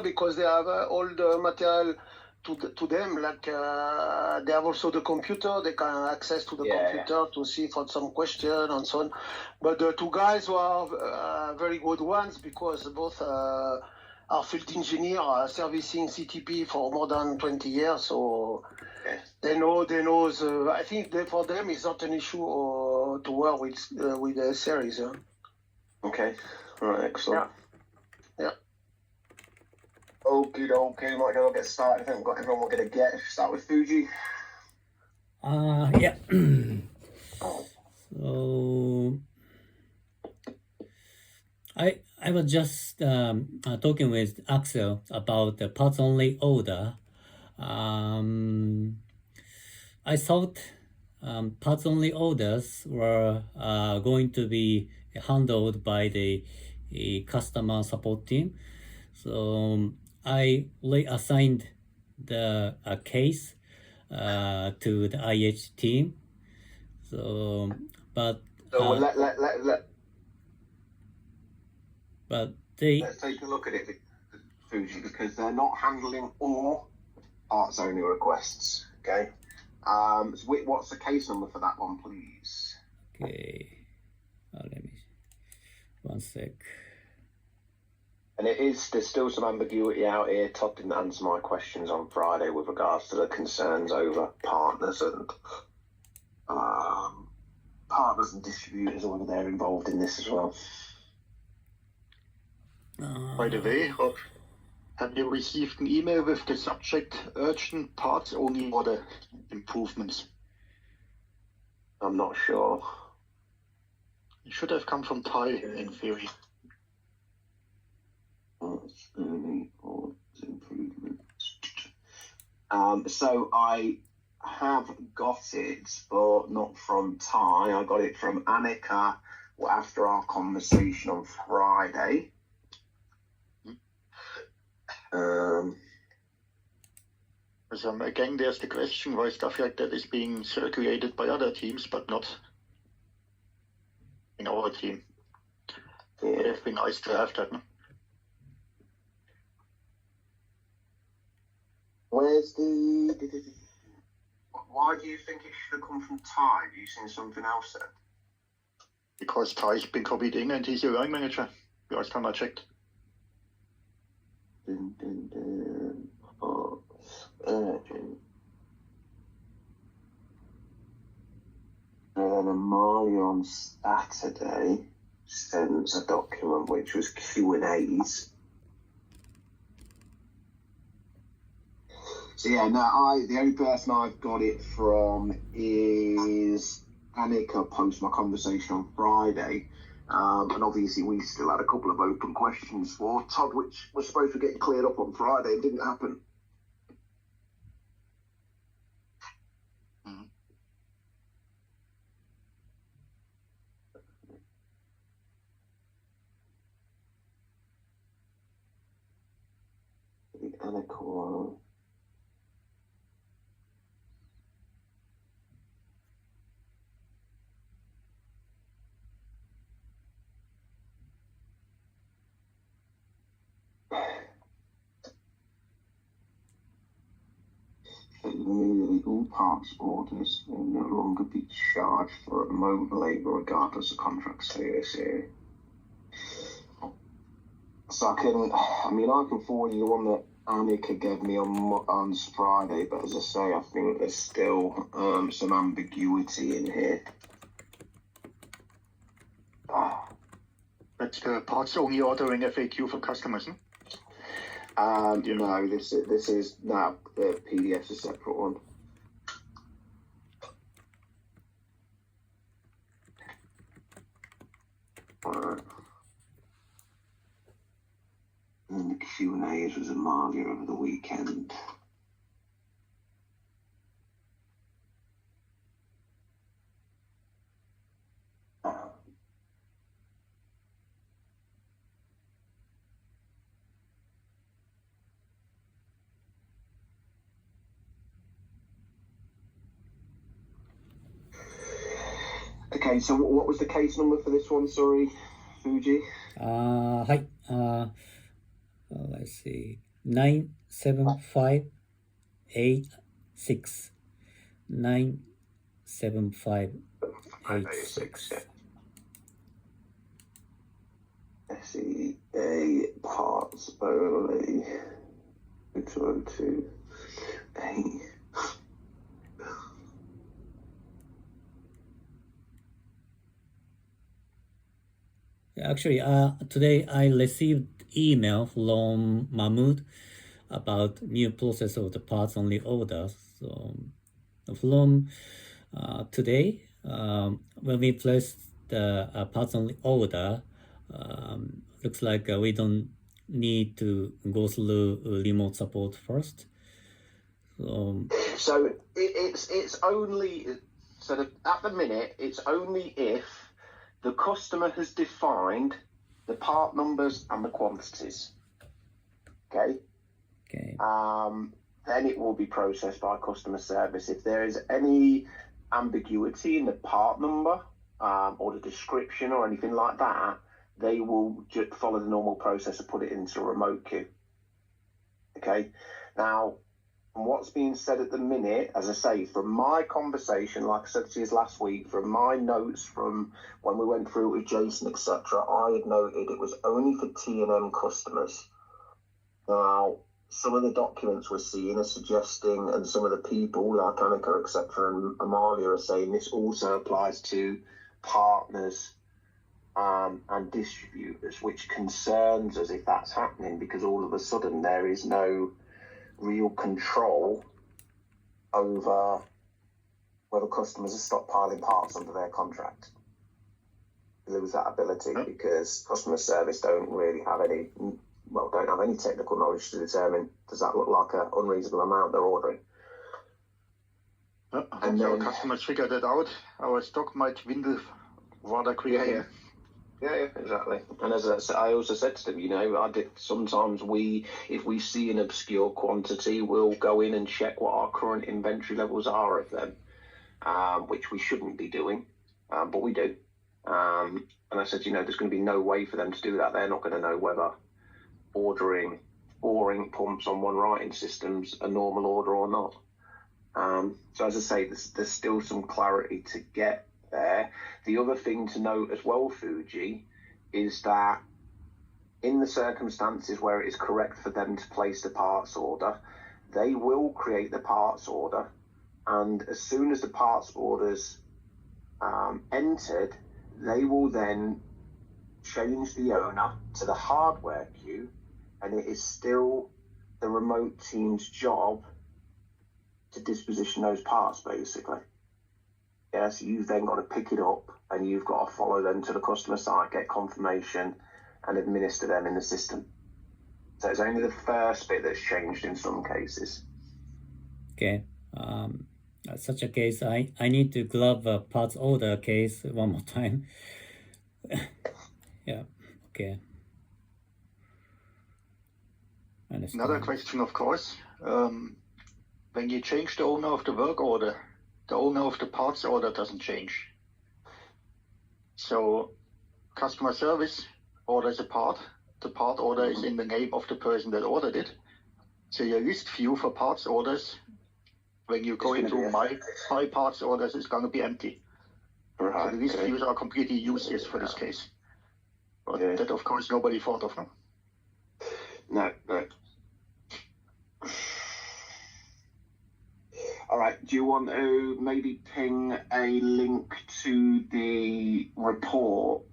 because they have all the material to them. Like they have also the computer. They can access to the computer to see for some question and so on. But the two guys were very good ones because both are field engineer servicing CTP for more than 20 years. So they know. I think for them it's not an issue to work with the series. Okay. All right. Excellent. Yeah. Okay, might now get started. I think we've got everyone we're going to get. Start with Fuji. Yeah. So I was just talking with Axel about the parts only order. I thought parts only orders were going to be handled by the customer support team. So I reassigned the case to the IH team. So, but let's take a look at it, Fuji, because they're not handling all parts only requests. Okay. So what's the case number for that one, please? Okay. Let me. One sec. And there's still some ambiguity out here. Todd didn't answer my questions on Friday with regards to the concerns over partners and distributors, or whether they're involved in this as well. By the way, Rob, have you received an email with the subject urgent parts only order improvements? I'm not sure. It should have come from Ty in theory. So I have got it, but not from Ty. I got it from Annika after our conversation on Friday. Again, there's the question why stuff like that is being circulated by other teams, but not in our team. It would have been nice to have that. No? Where's the... Why do you think it should have come from Ty? Have you seen something else then? Because Ty's been copied in and he's your line manager. Last time I checked. Urgent. And then Amalia on Saturday sent a document which was Q&As. So yeah, no, the only person I've got it from is Annika post my conversation on Friday. And obviously we still had a couple of open questions for Todd, which was supposed to get cleared up on Friday and didn't happen. Annika. Immediately, all parts orders will no longer be charged for remote labour regardless of contract status here. So I can forward you one that Annika gave me on Friday, but as I say, I think there's still some ambiguity in here. That's the parts only ordering FAQ for customers, no? No, this is now the PDF's a separate one. And the Q&As was Amalia over the weekend. Okay, so what was the case number for this one? Sorry, Fuji. はい。Let let's see, 97586. 97586. SEA parts only. 202. Actually, today I received email from Mahmoud about new process of the parts only order. So from today, when we place the parts only order, looks like we don't need to go through remote support first. So it's only sort of at the minute. It's only if the customer has defined the part numbers and the quantities. Okay. Okay. Then it will be processed by customer service. If there is any ambiguity in the part number or the description or anything like that, they will just follow the normal process and put it into a remote queue. Okay. Now, from what's being said at the minute, as I say, from my conversation, like I said to you last week, from my notes from when we went through it with Jason, etc., I had noted it was only for T&M customers. Now, some of the documents we're seeing are suggesting, and some of the people like Annika, etc., and Amalia are saying this also applies to partners and distributors, which concerns us if that's happening, because all of a sudden there is no real control over whether customers are stockpiling parts under their contract. Lose that ability because customer service don't have any technical knowledge to determine does that look like an unreasonable amount they're ordering. And then customers figure that out. Our stock might dwindle rather quickly. Yeah, exactly. And as I also said to them, sometimes if we see an obscure quantity, we'll go in and check what our current inventory levels are of them, which we shouldn't be doing, but we do. And I said, there's going to be no way for them to do that. They're not going to know whether ordering 4 ink pumps on one writing system's a normal order or not. So as I say, there's still some clarity to get there. The other thing to note as well, Fuji, is that in the circumstances where it is correct for them to place the parts order, they will create the parts order, and as soon as the parts order's entered, they will then change the owner to the hardware queue, and it is still the remote team's job to disposition those parts, basically. Yeah, so you've then got to pick it up and you've got to follow them to the customer site, get confirmation, and administer them in the system. So it's only the first bit that's changed in some cases. Okay. Such a case, I need to glove a parts order case one more time. Yeah. Okay. Understand. Another question, of course. When you change the owner of the work order, the owner of the parts order doesn't change. So customer service orders a part. The part order is in the name of the person that ordered it. So your list view for parts orders, when you go into my parts orders, is going to be empty. Right. So the list views are completely useless for this case. But that, of course, nobody thought of. No. All right, do you want to maybe ping a link to the report,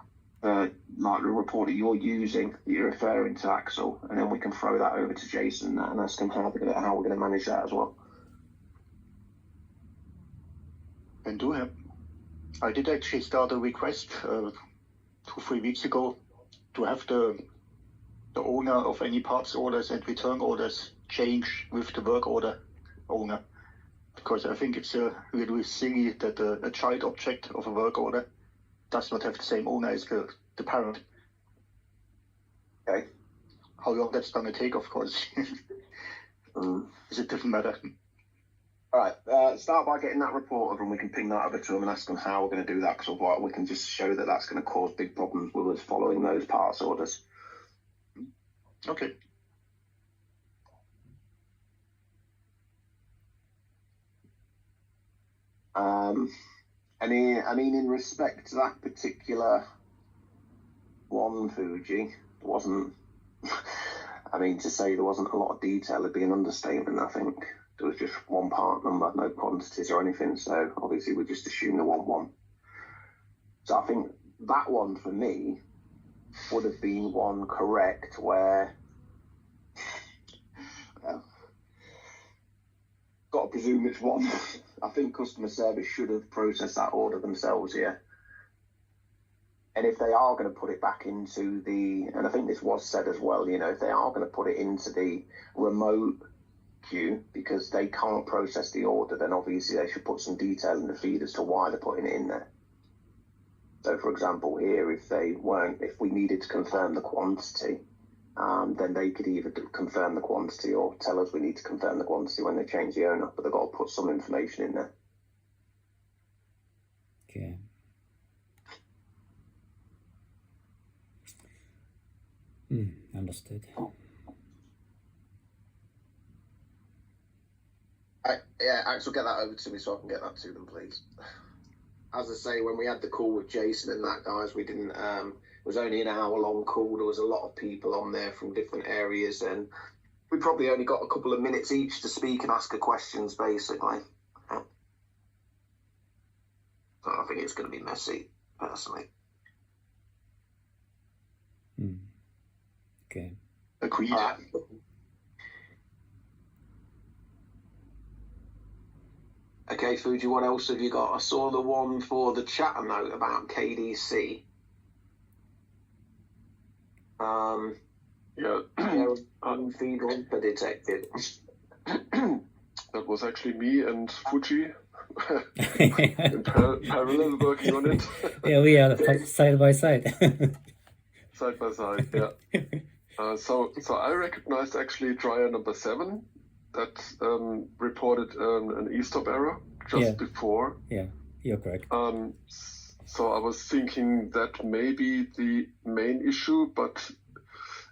the report that you're using, that you're referring to, Axel, and then we can throw that over to Jason and ask him how we're going to manage that as well. Can do it. I did actually start a request 2-3 weeks ago to have the owner of any parts orders and return orders change with the work order owner. Because I think it's a little silly that a child object of a work order does not have the same owner as the parent. Okay. How long that's going to take, of course, is a different matter. All right, start by getting that report over and we can ping that over to them and ask them how we're going to do that, because otherwise we can just show that that's going to cause big problems with us following those parts orders. Okay. In respect to that particular one, Fuji, wasn't. To say there wasn't a lot of detail would be an understatement. I think there was just one part number, no quantities or anything. So obviously we just assumed the 1-1. So I think that one for me would have been one correct where. Got to presume it's one. I think customer service should have processed that order themselves here. And if they are going to put it back into and I think this was said as well, if they are going to put it into the remote queue because they can't process the order, then obviously they should put some detail in the feed as to why they're putting it in there. So, for example, here, if we needed to confirm the quantity, then they could either confirm the quantity or tell us we need to confirm the quantity when they change the owner, but they've got to put some information in there. Okay. Understood. Axel, get that over to me so I can get that to them, please. As I say, when we had the call with Jason and that, guys, we didn't. It was only an hour-long call. There was a lot of people on there from different areas, and we probably only got a couple of minutes each to speak and ask questions, basically. So I think it's going to be messy, personally. Okay. Agreed. Okay, Fuji, what else have you got? I saw the one for the chatter note about KDC. Feed rumper detected. That was actually me and Fuji in parallel working on it. Yeah, we are side by side. Side by side, yeah. So I recognized actually dryer number 7 that reported an e-stop error just before. Yeah, you're correct. So I was thinking that may be the main issue, but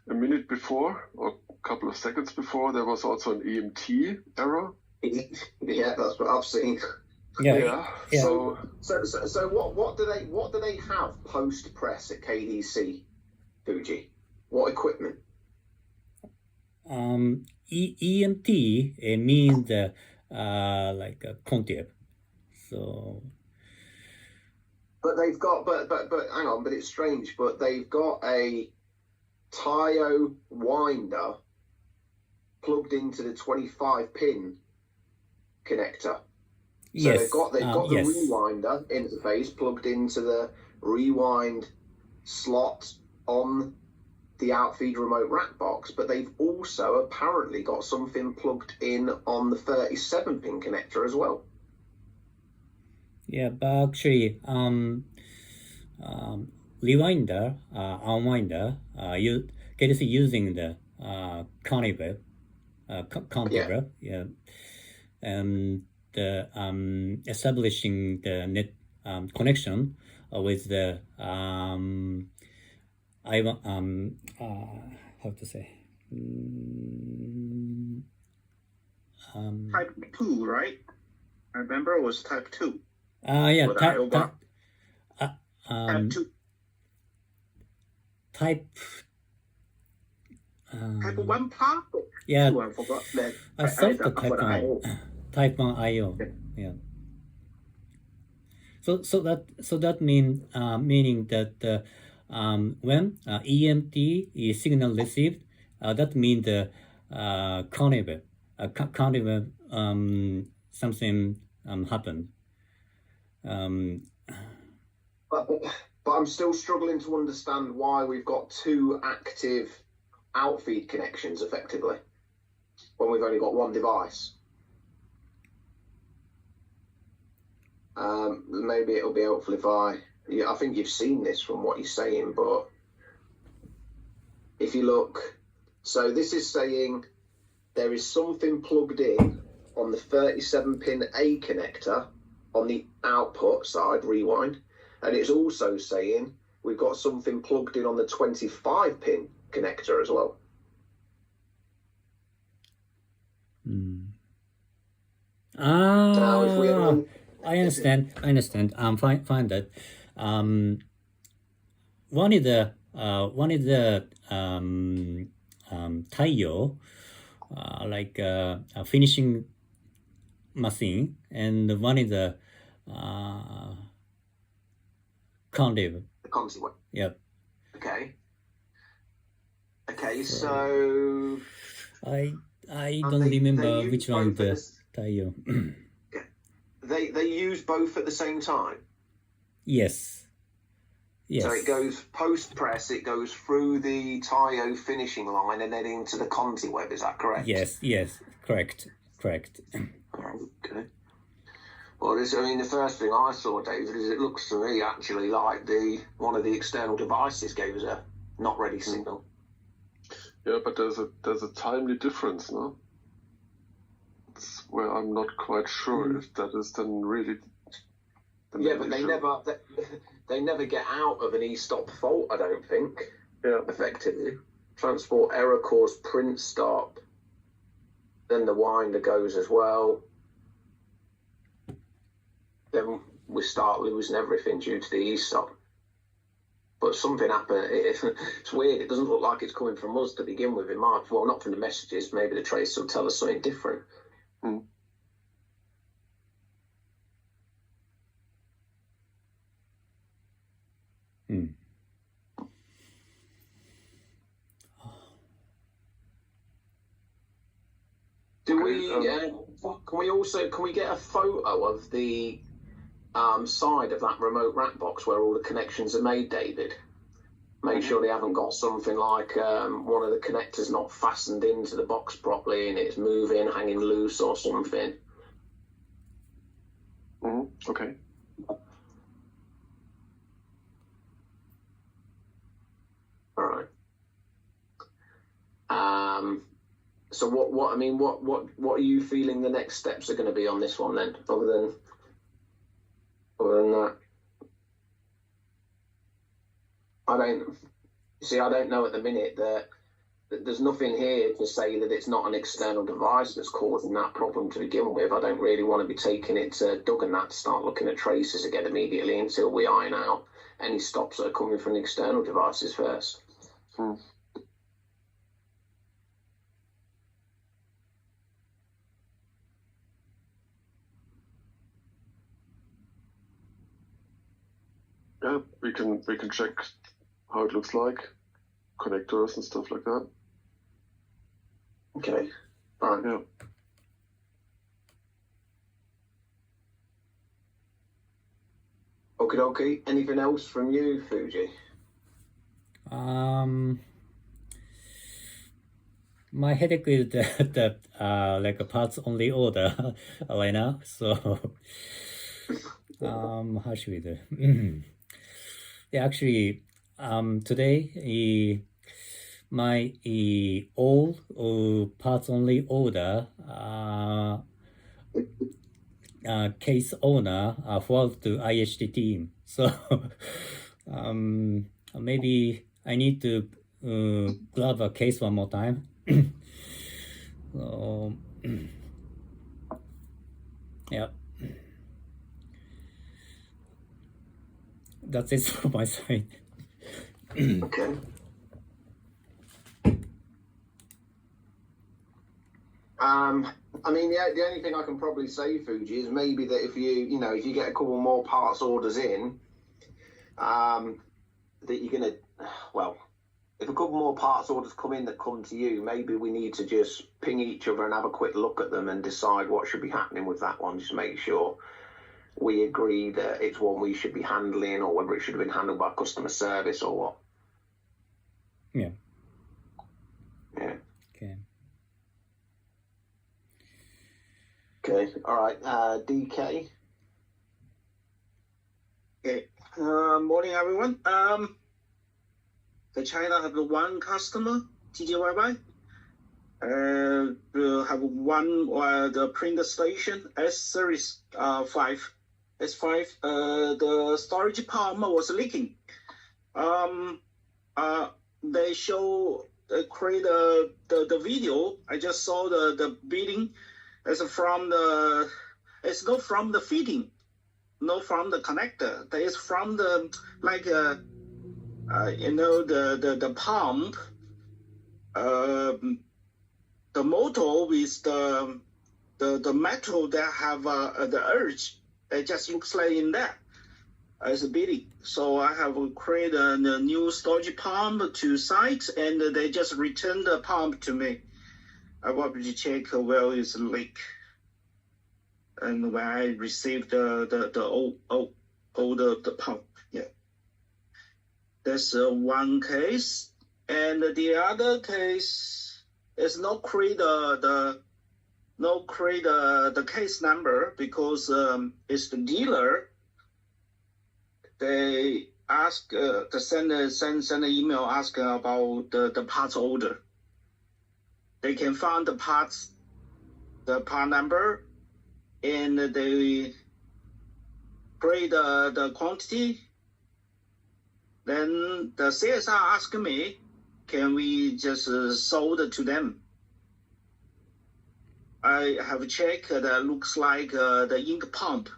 a minute before or a couple of seconds before, there was also an EMT error. Yeah, that's what I've seen. Yeah. So what do they have post press at KDC, Fuji? What equipment? EMT means like a contact. So. But they've got but hang on, but it's strange. But they've got a Tio winder plugged into the 25-pin connector. So yes. they've got the rewinder interface plugged into the rewind slot on the outfeed remote rack box, but they've also apparently got something plugged in on the 37-pin connector as well. Yeah, but actually, rewinder, unwinder, KDC using the Carnival, and establishing the net connection with the how to say type 2, right? I remember it was type 2. Type 2. Type 1 part? Yeah. I forgot that. I thought the type 1 IO. Yeah. So that meaning that when EMT is signal received, that means the Carnival something happened. But I'm still struggling to understand why we've got 2 active outfeed connections effectively when we've only got 1 device. Maybe it'll be helpful if I think you've seen this from what you're saying, but if you look, so this is saying there is something plugged in on the 37-pin A connector on the output side, rewind, and it's also saying we've got something plugged in on the 25-pin connector as well. Now, if we I understand. Find that. One is the taiyo, like a finishing machine, and one is the condiv. The conti one. Yep. Okay. Okay, so I don't remember use which one both at the taiyo. they use both at the same time. Yes. So it goes post press. It goes through the taiyo finishing line and then into the conti web. Is that correct? Yes. Correct. Okay. Well, the first thing I saw, David, is it looks to me actually like one of the external devices gave us a not ready signal. Yeah, but there's a timely difference, no? That's where I'm not quite sure if that is then really. Yeah, but they never get out of an e-stop fault, I don't think. Yeah. Effectively. Transport error cause print stop. Then the winder goes as well. Then we start losing everything due to the e-stop. But something happened. It's weird. It doesn't look like it's coming from us to begin with in March. Well, not from the messages. Maybe the trace will tell us something different. Do we? Can we get a photo of the side of that remote rack box where all the connections are made, David? Make sure they haven't got something like one of the connectors not fastened into the box properly and it's moving, hanging loose or something. Okay. All right. So what are you feeling the next steps are going to be on this one then, other than that? I don't know at the minute that there's nothing here to say that it's not an external device that's causing that problem to begin with. I don't really want to be taking it to Doug and that to start looking at traces again immediately until we iron out any stops that are coming from the external devices first. Yeah, we can check how it looks like, connectors and stuff like that. Okay. All right. Yeah. Okay. Anything else from you, Fuji? My headache is that like a parts only order right now. So how should we do? Yeah, actually, today my all parts only order case owner forwarded to IHT team. So maybe I need to grab a case one more time. So yeah. That's it from my side. Okay. The only thing I can probably say, Fuji, is maybe that if you get a couple more parts orders in, that you're gonna, if a couple more parts orders come in that come to you, maybe we need to just ping each other and have a quick look at them and decide what should be happening with that one, just to make sure we agree that it's one we should be handling or whether it should have been handled by customer service or what. Yeah. Okay. All right. DK. Okay. Morning, everyone. The China have one customer, TJYY. Have one the printer station S-series 5. S5. The storage pump was leaking. They create the video. I just saw the bidding. It's not from the fitting. not from the connector. That is from the the pump. The motor with the metal that have the urge. It just looks like in that. As a bidding. So I have created a new storage pump to site, and they just return the pump to me. I will check where is the leak. And when I received the pump, yeah. That's one case, and the other case is not create the case number because it's the dealer. They ask to send an email asking about the parts order. They can find the part number, and they create the quantity. Then the CSR asked me, can we just sold it to them? I have checked that looks like the ink pump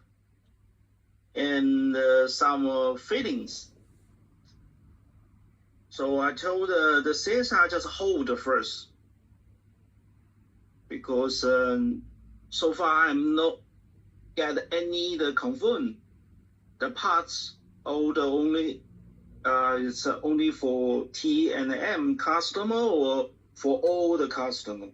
and some fittings. So I told the CSR just hold first because so far I'm not get any the confirm. The parts only it's only for T and M customer or for all the customer.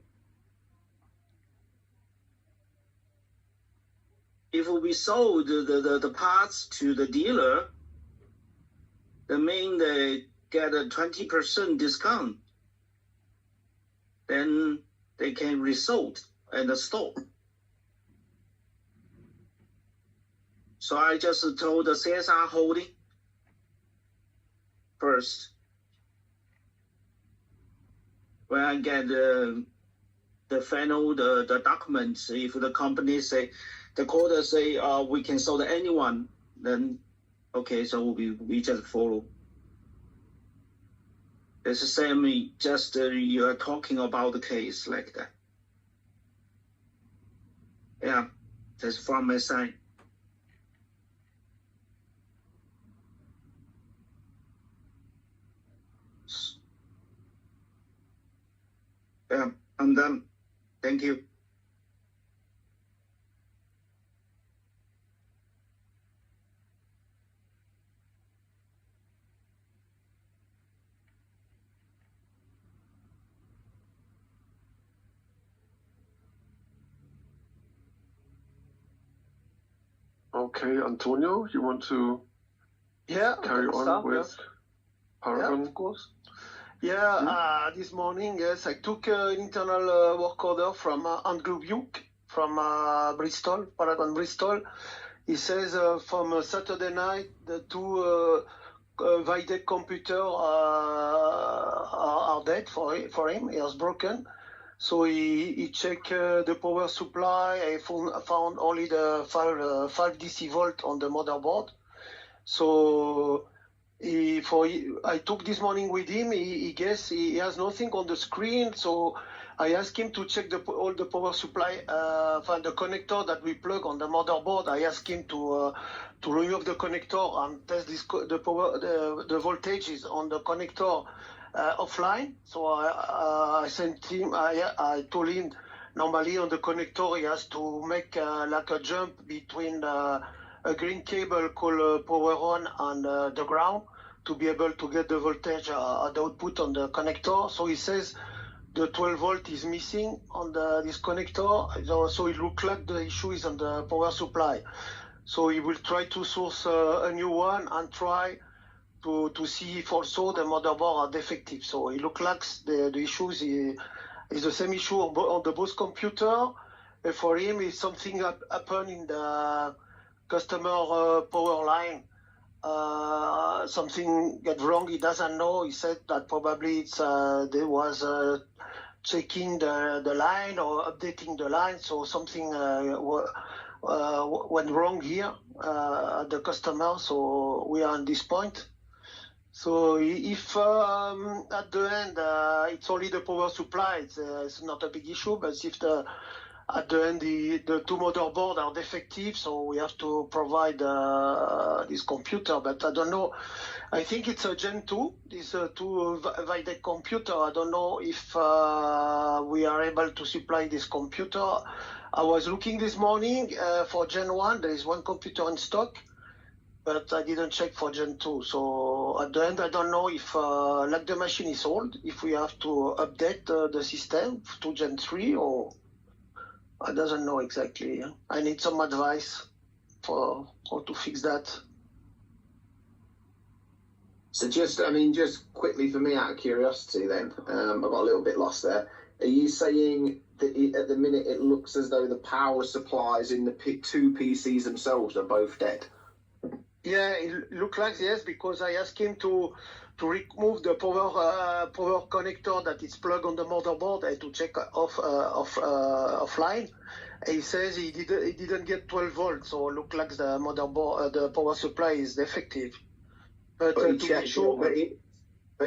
If we sold the parts to the dealer, that means they get a 20% discount. Then they can resold and stop. So I just told the CSR holding first. When I get the final the documents, if the company say, the quarter say we can sell to anyone, then okay, so we just follow. It's the same, just you are talking about the case like that. Yeah, that's from my side. Yeah, I'm done. Thank you. Okay, Antonio, you want to carry on with Paragon? Yeah, of course. Yeah, this morning, yes, I took an internal work order from Andrew Buke from Bristol, Paragon Bristol. He says from Saturday night, the two Videc computer are dead for him. He was broken. So he checked the power supply. I found only the 5 DC volt on the motherboard. So I took this morning with him. He guess he has nothing on the screen. So I asked him to check all the power supply, the connector that we plug on the motherboard. I asked him to remove the connector and test the voltages on the connector offline. So I sent him. I told him normally on the connector he has to make like a jump between a green cable called power on and the ground to be able to get the voltage at the output on the connector. So he says the 12 volt is missing on this connector. So it looks like the issue is on the power supply. So he will try to source a new one and try to see if also the motherboard are defective. So it looks like the issues is the same issue on the both computer. For him, it's something happened in the customer power line. Something get wrong. He doesn't know. He said that probably it's there was checking the line or updating the line. So something went wrong here at the customer. So we are on this point. So if at the end it's only the power supply, it's not a big issue. But if at the end the two motherboards are defective, so we have to provide this computer. But I don't know. I think it's a Gen 2, this 2 VIDEC computer. I don't know if we are able to supply this computer. I was looking this morning for Gen 1. There is one computer in stock, but I didn't check for Gen 2. So at the end, I don't know if, like the machine is old, if we have to update the system to Gen 3 or I doesn't know exactly. I need some advice for how to fix that. So just quickly for me, out of curiosity then, I got a little bit lost there. Are you saying that at the minute it looks as though the power supplies in the two PCs themselves are both dead? Yeah, it looks like yes, because I asked him to remove the power connector that is plugged on the motherboard and to check offline. He says he didn't get 12 volts, so it looks like the motherboard, the power supply is defective. But he to checked, be sure,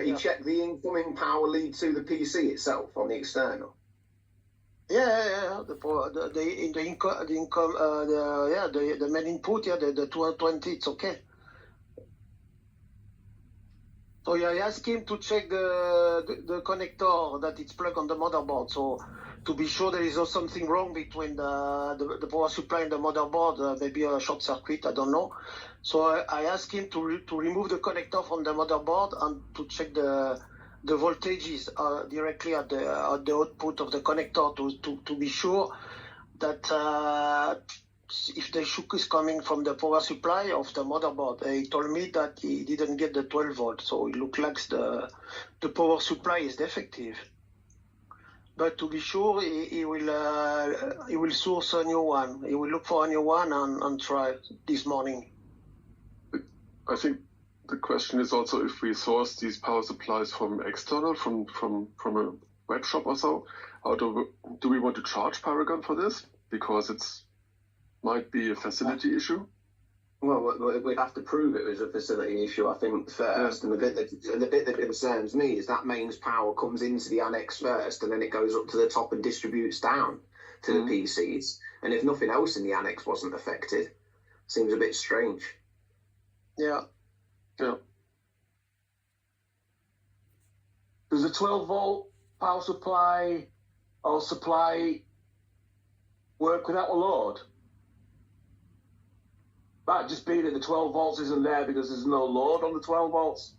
he checked the incoming power lead to the PC itself on the external. Yeah. The main input, the 220, it's okay. So yeah, I asked him to check the connector that it's plugged on the motherboard. So to be sure there is not something wrong between the power supply and the motherboard, maybe a short circuit, I don't know. So I asked him to remove the connector from the motherboard and to check the voltages directly at the output of the connector to be sure that if the shock is coming from the power supply of the motherboard. He told me that he didn't get the 12 volt, so it looks like the power supply is defective. But to be sure, he will source a new one. He will look for a new one and try this morning. I think the question is also if we source these power supplies from external, from a web shop or so. How do we want to charge Paragon for this? Because it's might be a facility issue. Well, we'd have to prove it was a facility issue, I think, first. Yeah. And the bit that concerns me is that mains power comes into the annex first, and then it goes up to the top and distributes down to the PCs. And if nothing else in the annex wasn't affected, seems a bit strange. Yeah. Does a 12 volt power supply or supply work without a load? Might just be that the 12 volts isn't there because there's no load on the 12 volts.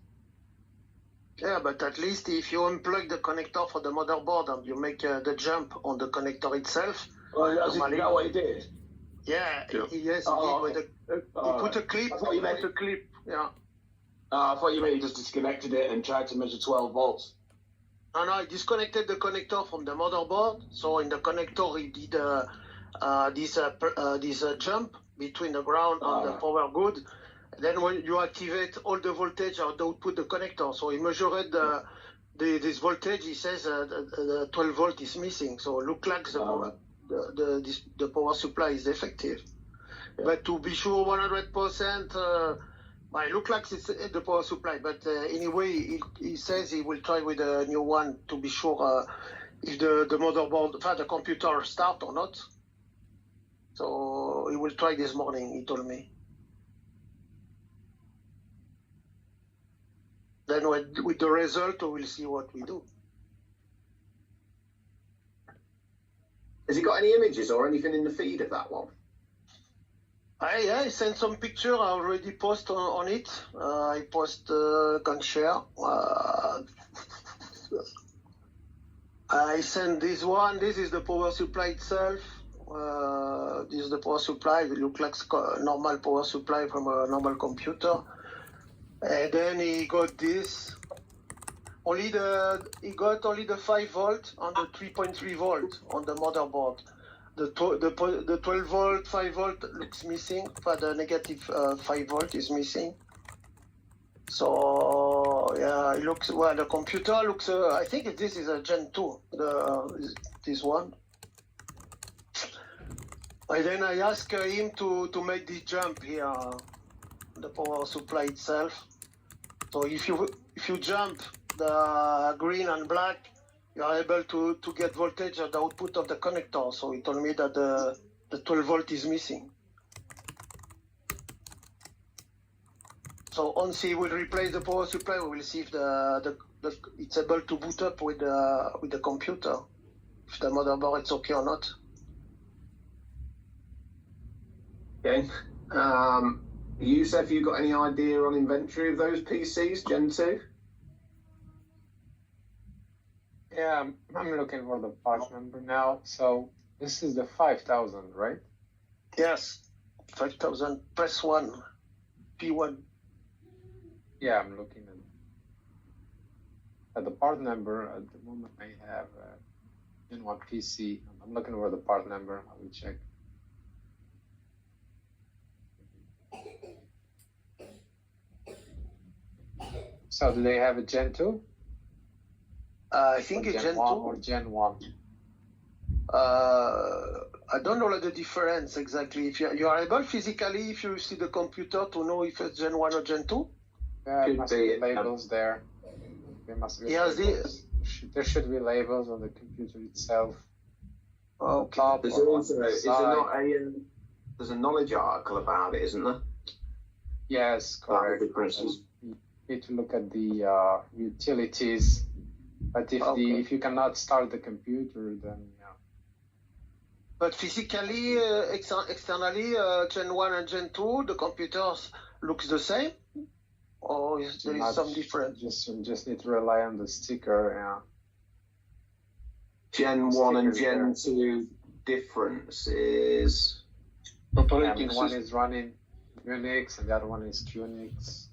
Yeah, but at least if you unplug the connector for the motherboard and you make the jump on the connector itself. Oh, is that what he did? Yeah. Yes, he did. Okay. He put a clip. Yeah. I thought you meant he just disconnected it and tried to measure 12 volts. No, I disconnected the connector from the motherboard. So in the connector, he did this jump between the ground and the power good. Then when you activate all the voltage out the output the connector, so he measured this voltage. He says the 12 volt is missing. So it looks like the power supply is defective. Yeah. But to be sure 100%, it looks like it's the power supply. But anyway, he says he will try with a new one to be sure if the motherboard, the computer start or not. So he will try this morning, he told me. Then with the result, we will see what we do. Has he got any images or anything in the feed of that one? I sent some picture. I already post on it. I can share. I sent this one. This is the power supply itself. This is the power supply. It looks like a normal power supply from a normal computer. And then he got this. He got only the 5 volt and the 3.3 volt on the motherboard. The 12 volt, 5 volt looks missing, but the negative 5 volt is missing. So yeah, it looks well. The computer looks. I think this is a Gen 2. This one. And then I asked him to make this jump here, the power supply itself. So if you jump the green and black, you are able to get voltage at the output of the connector. So he told me that the 12 volt is missing. So once he will replace the power supply, we will see if it's able to boot up with the computer, if the motherboard is okay or not. Okay. Youssef, you got any idea on inventory of those PCs, Gen 2? Yeah, I'm looking for the part number now. So this is the 5000, right? Yes, 5000 press 1, P1. Yeah, I'm looking at the part number. At the moment, I have Gen 1 PC. I'm looking for the part number. I will check. So do they have a Gen 2? I think it's Gen 2 or Gen 1. I don't know the difference exactly. If you are able physically, if you see the computer, to know if it's Gen 1 or Gen 2? There must be labels there. There must be labels. There should be labels on the computer itself. Okay. Top There's or also on the is there side. not there's a knowledge article about it, isn't there? Yes, About correct. the differences. You need to look at the utilities. But if you cannot start the computer, then yeah. But physically, externally, Gen 1 and Gen 2, the computers looks the same? Or there is some difference? Just need to rely on the sticker, yeah. Gen 1 and Gen 2 difference is One is running Unix and the other one is QNX.